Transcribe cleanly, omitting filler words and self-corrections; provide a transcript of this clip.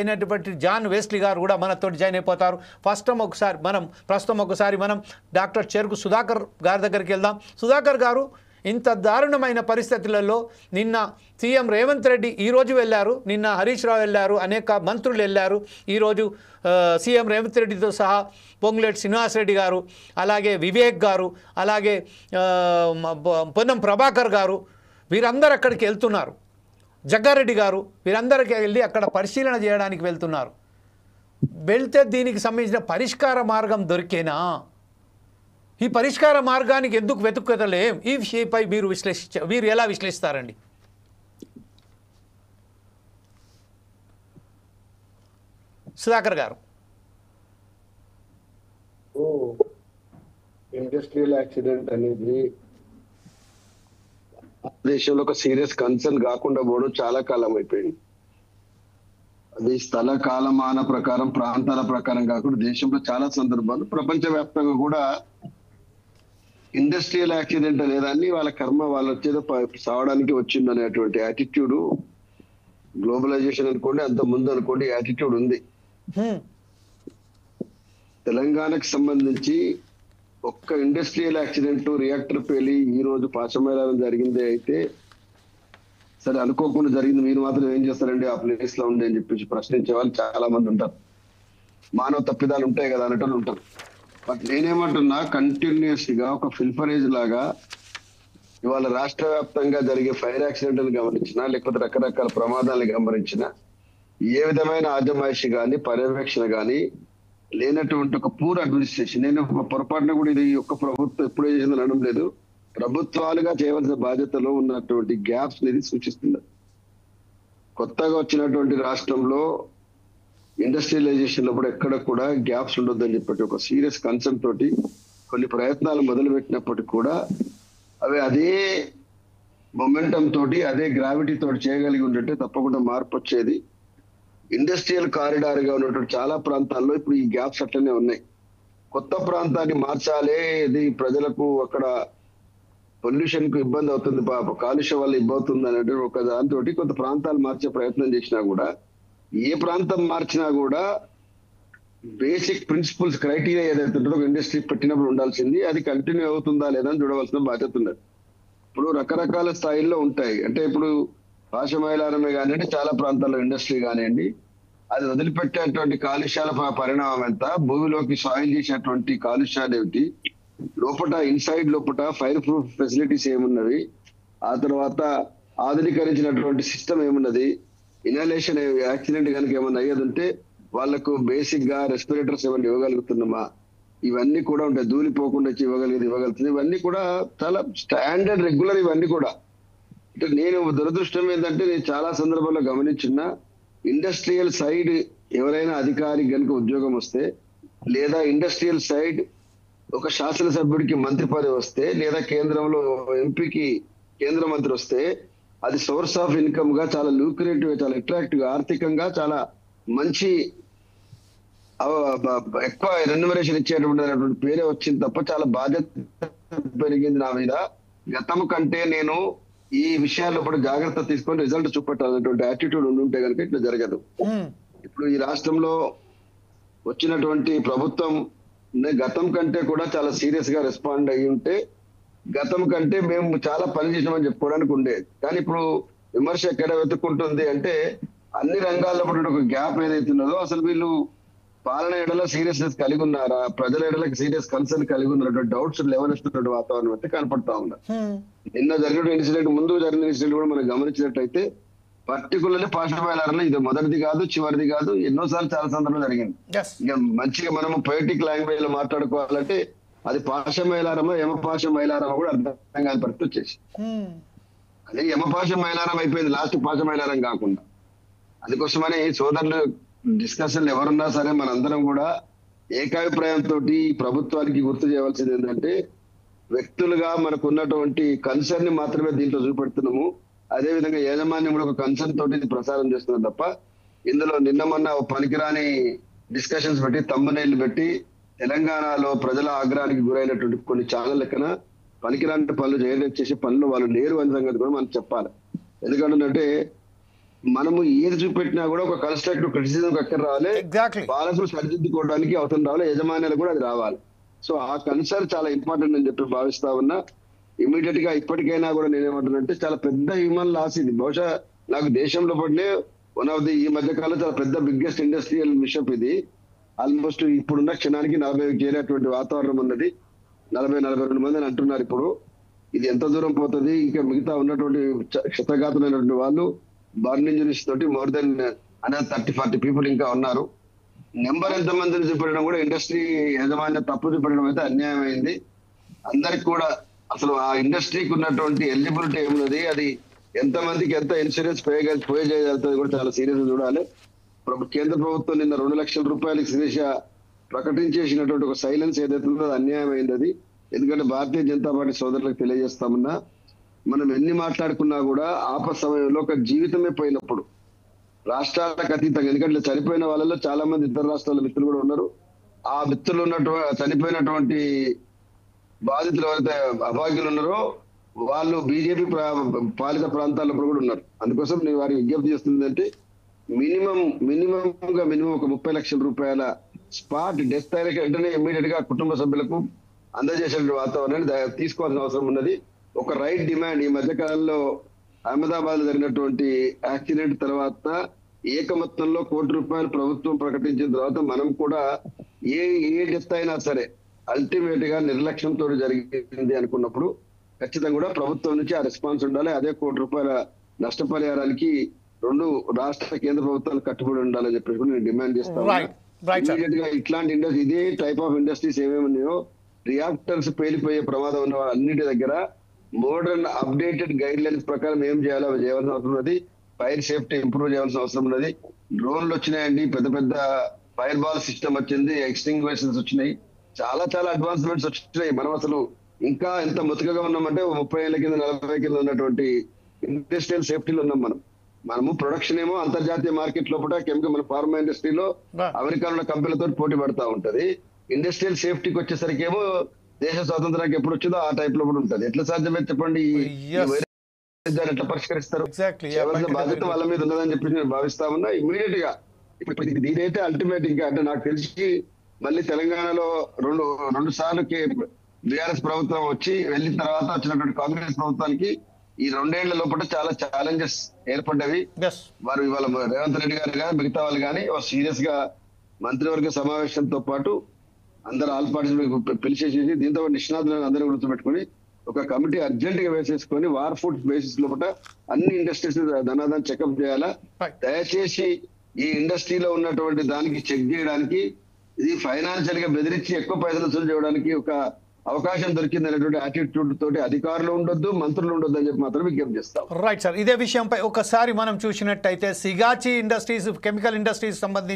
అయినటువంటి John Wesley గారు కూడా మనతో జాయిన్ అయిపోతారు. ప్రస్తుతం ఒకసారి మనం డాక్టర్ చెరుకు సుధాకర్ గారి దగ్గరికి వెళ్దాం. సుధాకర్ గారు, ఇంత దారుణమైన పరిస్థితులలో నిన్న సీఎం రేవంత్ రెడ్డి ఈరోజు వెళ్ళారు, నిన్న హరీష్ రావు వెళ్ళారు, అనేక మంత్రులు వెళ్ళారు. ఈరోజు సీఎం రేవంత్ రెడ్డితో సహా పొంగులేటి శ్రీనివాసరెడ్డి గారు, అలాగే వివేక్ గారు, అలాగే పొన్నం ప్రభాకర్ గారు, వీరందరూ అక్కడికి వెళ్తున్నారు. జగ్గారెడ్డి గారు, వీరందరికీ వెళ్ళి అక్కడ పరిశీలన చేయడానికి వెళ్తున్నారు. వెళ్తే దీనికి సంబంధించిన పరిష్కార మార్గం దొరికేనా? ఈ పరిష్కార మార్గానికి ఎందుకు వెతుకుతలేం? ఈ విషయంపై మీరు ఎలా విశ్లేషిస్తారండి? సుధాకర్ గారు. ఇండస్ట్రియల్ యాక్సిడెంట్ అనేది దేశంలో ఒక సీరియస్ కన్సర్న్ కాకుండా పోవడం చాలా కాలం అయిపోయింది. అది స్థల కాలమాన ప్రకారం, ప్రాంతాల ప్రకారం కాకుండా దేశంలో చాలా సందర్భాలు, ప్రపంచవ్యాప్తంగా కూడా ఇండస్ట్రియల్ యాక్సిడెంట్ అనేదాన్ని వాళ్ళ కర్మ వాళ్ళు వచ్చేదో సావడానికి వచ్చింది అనేటువంటి యాటిట్యూడ్, గ్లోబలైజేషన్ అనుకోండి, అంత ముందు అనుకోండి, యాటిట్యూడ్ ఉంది. తెలంగాణకు సంబంధించి ఒక్క ఇండస్ట్రియల్ యాక్సిడెంట్, రియాక్టర్ పేలి ఈ రోజు పాశమైలారం జరిగింది అయితే సరే అనుకోకుండా జరిగింది, మీరు మాత్రం ఏం చేస్తారండి ఆ ప్లేస్ లో ఉండి అని చెప్పేసి ప్రశ్నించే వాళ్ళు చాలా మంది ఉంటారు. మానవ తప్పిదాలు ఉంటాయి కదా అనేటోళ్ళు ఉంటారు. బట్ నేనేమంటున్నా, కంటిన్యూస్ గా ఒక ఫిల్ఫరేజ్ లాగా ఇవాళ రాష్ట్ర వ్యాప్తంగా జరిగే ఫైర్ యాక్సిడెంట్లను గమనించినా, లేకపోతే రకరకాల ప్రమాదాలను గమనించినా, ఏ విధమైన ఆజమాయిషి కానీ పర్యవేక్షణ కానీ లేనటువంటి ఒక పూర్ అడ్మినిస్ట్రేషన్. నేను పొరపాటున కూడా ఇది ఒక్క ప్రభుత్వం ఎప్పుడే చేసిందని అనడం లేదు, ప్రభుత్వాలుగా చేయవలసిన బాధ్యతలో ఉన్నటువంటి గ్యాప్స్ ఇది సూచిస్తుంది. కొత్తగా వచ్చినటువంటి రాష్ట్రంలో ఇండస్ట్రియలైజేషన్ లో కూడా ఎక్కడ కూడా గ్యాప్స్ ఉండొద్దని చెప్పి ఒక సీరియస్ కన్సర్న్ తోటి కొన్ని ప్రయత్నాలు మొదలు పెట్టినప్పటికీ కూడా అవి అదే మొమెంటం తోటి, అదే గ్రావిటీ తోటి చేయగలిగి ఉంటే తప్పకుండా మార్పు వచ్చేది. ఇండస్ట్రియల్ కారిడార్ గా ఉన్నటువంటి చాలా ప్రాంతాల్లో ఇప్పుడు ఈ గ్యాప్స్ అట్లనే ఉన్నాయి. కొత్త ప్రాంతాన్ని మార్చాలి, ఇది ప్రజలకు అక్కడ పొల్యూషన్ కు ఇబ్బంది అవుతుంది, కాలుష్యం వల్ల ఇబ్బంది అవుతుంది అనేటువంటి ఒక దాంతో కొంత ప్రాంతాలు మార్చే ప్రయత్నం చేసినా కూడా, ఏ ప్రాంతం మార్చినా కూడా బేసిక్ ప్రిన్సిపల్స్, క్రైటీరియా ఏదైతే ఉంటుందో ఒక ఇండస్ట్రీ పెట్టినప్పుడు ఉండాల్సింది, అది కంటిన్యూ అవుతుందా లేదా అని చూడవలసిన బాధ్యత ఉన్నది. ఇప్పుడు రకరకాల స్థాయిల్లో ఉంటాయి. అంటే ఇప్పుడు పాశమైలారమే కానివ్వండి, చాలా ప్రాంతాల్లో ఇండస్ట్రీ కానివ్వండి, అది వదిలిపెట్టేటువంటి కాలుష్యాల పరిణామం ఎంత, భూమిలోకి సాయిల్ చేసేటువంటి కాలుష్యాలు ఏమిటి, లోపల ఇన్సైడ్ లోపల ఫైర్ ప్రూఫ్ ఫెసిలిటీస్ ఏమున్నవి, ఆ తర్వాత ఆధునీకరించినటువంటి సిస్టమ్ ఏమున్నది, ఇన్హలేషన్ యాక్సిడెంట్ కనుక ఏమన్నా అయ్యేది ఉంటే వాళ్ళకు బేసిక్ గా రెస్పిరేటర్స్ ఏమన్నా ఇవ్వగలుగుతున్నామా, ఇవన్నీ కూడా ఉంటాయి. ధూళిపోకుండా ఇవ్వగలుగుతుంది, ఇవన్నీ కూడా చాలా స్టాండర్డ్ రెగ్యులర్. ఇవన్నీ కూడా అంటే నేను దురదృష్టం ఏంటంటే, నేను చాలా సందర్భాల్లో గమనించిన ఇండస్ట్రియల్ సైడ్ ఎవరైనా అధికారి కనుక ఉద్యోగం వస్తే, లేదా ఇండస్ట్రియల్ సైడ్ ఒక శాసనసభ్యుడికి మంత్రి పదవి వస్తే, లేదా కేంద్రంలో ఎంపీకి కేంద్ర మంత్రి వస్తే, అది సోర్స్ ఆఫ్ ఇన్కమ్ గా చాలా లూక్రేటివ్, చాలా అట్రాక్టివ్, ఆర్థికంగా చాలా మంచి ఎక్కువ రెన్యుమరేషన్ ఇచ్చేటువంటి పేరే వచ్చింది తప్ప చాలా బాధ్యత పెరిగింది నా మీద. గతం కంటే నేను ఈ విషయాల్లో కూడా జాగ్రత్త తీసుకొని రిజల్ట్ చూపెట్టాలనేటువంటి యాటిట్యూడ్ ఉంటే కనుక ఇట్లా జరగదు. ఇప్పుడు ఈ రాష్ట్రంలో వచ్చినటువంటి ప్రభుత్వం గతం కంటే కూడా చాలా సీరియస్ గా రెస్పాండ్ అయ్యి ఉంటే, గతం కంటే మేము చాలా పని చేసినామని చెప్పుకోవడానికి ఉండేది. కానీ ఇప్పుడు విమర్శ ఎక్కడ వెతుక్కుంటుంది అంటే, అన్ని రంగాల్లో కూడా ఒక గ్యాప్ ఏదైతే ఉన్నదో, అసలు వీళ్ళు పాలన ఎడల సీరియస్నెస్ కలిగి ఉన్నారా, ప్రజల ఎడలకు సీరియస్ కన్సర్న్ కలిగి ఉన్నటువంటి డౌట్స్ లేవనెస్తున్నటువంటి వాతావరణం అయితే కనపడతా ఉన్నారు. నిన్న జరిగిన ఇన్సిడెంట్, ముందు జరిగిన ఇన్సిడెంట్ కూడా మనం గమనించినట్టయితే, పర్టికులర్లీ పాశమైలారంలో ఇది మొదటిది కాదు, చివరిది కాదు, ఎన్నోసార్లు చాలా సందర్భంలో జరిగింది. ఇక మంచిగా మనము పొయిటిక్ లాంగ్వేజ్ లో మాట్లాడుకోవాలంటే అది పాశమైలారమో యమపాశమైలారమో కూడా అర్థం కాని పరిస్థితి వచ్చేసి, అదే యమపాశమైలారం అయిపోయింది, లాస్ట్ పాశమైలారం కాకుండా. అందుకోసమని సోదరులు డిస్కషన్లు ఎవరున్నా సరే మనందరం కూడా ఏకాభిప్రాయంతో ప్రభుత్వానికి గుర్తు చేయవలసింది ఏంటంటే, వ్యక్తులుగా మనకు ఉన్నటువంటి కన్సర్న్ ని మాత్రమే దీంట్లో చూపెడుతున్నాము. అదే విధంగా యాజమాన్యం కూడా ఒక కన్సర్న్ తోటి ప్రసారం చేస్తున్నాం తప్ప, ఇందులో నిన్న మొన్న పనికిరాని డిస్కషన్స్ పెట్టి, తమ్మునైళ్లు పెట్టి, తెలంగాణలో ప్రజల ఆగ్రహానికి గురైనటువంటి కొన్ని ఛానల్ లెక్కన పనికిరాని పనులు చేసే పనులు వాళ్ళు లేరు అనే సంగతి కూడా మనం చెప్పాలి. ఎందుకంటే మనము ఏది చూపెట్టినా కూడా ఒక కన్స్ట్రక్టివ్ క్రిటిసిజం ఎక్కడ రావాలి, ఎగ్జాక్ట్లీ. పాలకులు సరిదిద్దుకోవడానికి అవసరం రావాలి, యజమానులు కూడా అది రావాలి. సో ఆ కన్సర్న్ చాలా ఇంపార్టెంట్ అని చెప్పి భావిస్తా ఉన్నా. ఇమీడియట్ గా ఇప్పటికైనా కూడా నేనేమంటానంటే చాలా పెద్ద హ్యూమన్ లాస్ ఇది. బహుశా నాకు దేశంలో పడినే వన్ ఆఫ్ ది ఈ మధ్య కాలంలో చాలా పెద్ద బిగ్గెస్ట్ ఇండస్ట్రియల్ మిషప్ ఇది. ఆల్మోస్ట్ ఇప్పుడున్న క్షణానికి 40 చేరేటువంటి వాతావరణం ఉన్నది. 40-42 మంది అని అంటున్నారు. ఇప్పుడు ఇది ఎంత దూరం పోతుంది, ఇంకా మిగతా ఉన్నటువంటి క్షతగాతులైనటువంటి వాళ్ళు బర్న్ ఇంజరీస్ తోటి మోర్ దెన్ 30-40 పీపుల్ ఇంకా ఉన్నారు. నెంబర్ ఎంత మందిని చూపెట్టడం కూడా ఇండస్ట్రీ యాజమాన్యం తప్పు చూపెట్టడం అయితే అన్యాయం అయింది. అందరికి కూడా అసలు ఆ ఇండస్ట్రీకి ఉన్నటువంటి ఎలిజిబిలిటీ ఏమున్నది, అది ఎంత మందికి ఎంత ఇన్సూరెన్స్ పే చేయగలుగుతుంది కూడా చాలా సీరియస్ గా చూడాలి. కేంద్ర ప్రభుత్వం నిన్న 2 లక్షల రూపాయలకి శిరీష ప్రకటించేసినటువంటి ఒక సైలెన్స్ ఏదైతే ఉందో అది అన్యాయం అయింది అది. ఎందుకంటే భారతీయ జనతా పార్టీ సోదరులకు తెలియజేస్తామన్నా, మనం ఎన్ని మాట్లాడుకున్నా కూడా ఆపద సమయంలో ఒక జీవితమే పోయినప్పుడు రాష్ట్రాలకు అతీతంగా, ఎందుకంటే చనిపోయిన వాళ్ళలో చాలా మంది ఇతర రాష్ట్రాల మిత్రులు కూడా ఉన్నారు. ఆ మిత్రులు ఉన్నటువంటి చనిపోయినటువంటి బాధితులు ఎవరైతే అభాగ్యులు ఉన్నారో వాళ్ళు బీజేపీ పాలిత ప్రాంతాల్లో కూడా ఉన్నారు. అందుకోసం నేను వారికి విజ్ఞప్తి చేస్తుందంటే మినిమం ఒక 30 లక్షల రూపాయల స్పాట్ డెత్ అయిన వెంటనే ఇమ్మీడియట్ గా కుటుంబ సభ్యులకు అందజేసే వాతావరణాన్ని తీసుకోవాల్సిన అవసరం ఉన్నది. ఒక రైట్ డిమాండ్. ఈ మధ్య కాలంలో అహ్మదాబాద్ లో జరిగినటువంటి యాక్సిడెంట్ తర్వాత ఏకమొత్తంలో ₹1 ప్రభుత్వం ప్రకటించిన తర్వాత మనం కూడా ఏ డెత్ అయినా సరే అల్టిమేట్ గా నిర్లక్ష్యంతో జరిగింది అనుకున్నప్పుడు ఖచ్చితంగా కూడా ప్రభుత్వం నుంచి ఆ రెస్పాన్స్ ఉండాలి. అదే ₹1 నష్టపరిహారానికి 2 రాష్ట్ర కేంద్ర ప్రభుత్వాలు కట్టుబడి ఉండాలని చెప్పేసి కూడా నేను డిమాండ్ చేస్తాను. ఇమీడియట్ గా ఇట్లాంటి ఇండస్ట్రీ, ఇదే టైప్ ఆఫ్ ఇండస్ట్రీస్ ఏమేమి ఉన్నాయో, రియాక్టర్స్ పేలిపోయే ప్రమాదం ఉన్న అన్నిటి దగ్గర మోడర్న్ అప్డేటెడ్ గైడ్ లైన్స్ ప్రకారం ఏం చేయాలో అవి చేయాల్సిన అవసరం ఉన్నది. ఫైర్ సేఫ్టీ ఇంప్రూవ్ చేయాల్సిన అవసరం ఉన్నది. డ్రోన్లు వచ్చినాయండి, పెద్ద ఫైర్ బాల్ సిస్టమ్ వచ్చింది, ఎక్స్టింగ్విషర్స్ వచ్చినాయి, చాలా అడ్వాన్స్మెంట్స్ వచ్చినాయి. మనం అసలు ఇంకా ఎంత ముతకగా ఉన్నామంటే 30 ఏళ్ల కింద 40 కింద ఉన్నటువంటి ఇండస్ట్రియల్ సేఫ్టీలో ఉన్నాం. మనము ప్రొడక్షన్ ఏమో అంతర్జాతీయ మార్కెట్ లోపల కెమికల్, మన ఫార్మా ఇండస్ట్రీలో అమెరికాలో ఉన్న కంపెనీలతో పోటీ పడతా ఉంటది. ఇండస్ట్రియల్ సేఫ్టీకి వచ్చేసరికి ఏమో దేశ స్వాతంత్రానికి ఎప్పుడు వచ్చిందో ఆ టైప్ లో కూడా ఉంటది. ఎట్లా సాధ్యమే చెప్పండి? ఎట్లా పరిష్కరిస్తారు? బాధ్యత వాళ్ళ మీద ఉన్నదని చెప్పి నేను భావిస్తా ఉన్నా. ఇమీడియట్ గా ఇప్పుడు దీనైతే అల్టిమేట్ ఇంకా అంటే నాకు తెలిసి మళ్ళీ తెలంగాణలో రెండు సార్లు బీఆర్ఎస్ ప్రభుత్వం వచ్చి వెళ్ళిన తర్వాత వచ్చినటువంటి కాంగ్రెస్ ప్రభుత్వానికి ఈ 2 ఏళ్ల లోపల చాలా ఛాలెంజెస్ ఏర్పడ్డవి. వారు ఇవాళ రేవంత్ రెడ్డి గారు కానీ మిగతా వాళ్ళు కానీ సీరియస్ గా మంత్రివర్గ సమావేశంతో పాటు అందరు ఆల్ పార్టీస్ పిలిచేసేసి దీంతో నిష్ణాతులను అందరూ గుర్తుపెట్టుకుని ఒక కమిటీ అర్జెంట్ గా వేసేసుకొని వార్ ఫుడ్ బేసిస్ లోపల అన్ని ఇండస్ట్రీస్ ధనాదాన్ని చెకప్ చేయాలా. దయచేసి ఈ ఇండస్ట్రీలో ఉన్నటువంటి దానికి చెక్ చేయడానికి, ఇది ఫైనాన్షియల్ గా బెదిరించి ఎక్కువ పైసలు వసూలు చేయడానికి ఒక అవకాశం దొరికింది అనేటువంటి యాటిట్యూడ్ తోటి అధికారులు ఉండొద్దు, మంత్రులు ఉండొద్దు అని చెప్పి మాత్రం విజ్ఞప్తి చేస్తాం. రైట్ సార్, ఇదే విషయంపై ఒకసారి మనం చూసినట్టయితే సిగాచి ఇండస్ట్రీస్, కెమికల్ ఇండస్ట్రీస్ సంబంధించి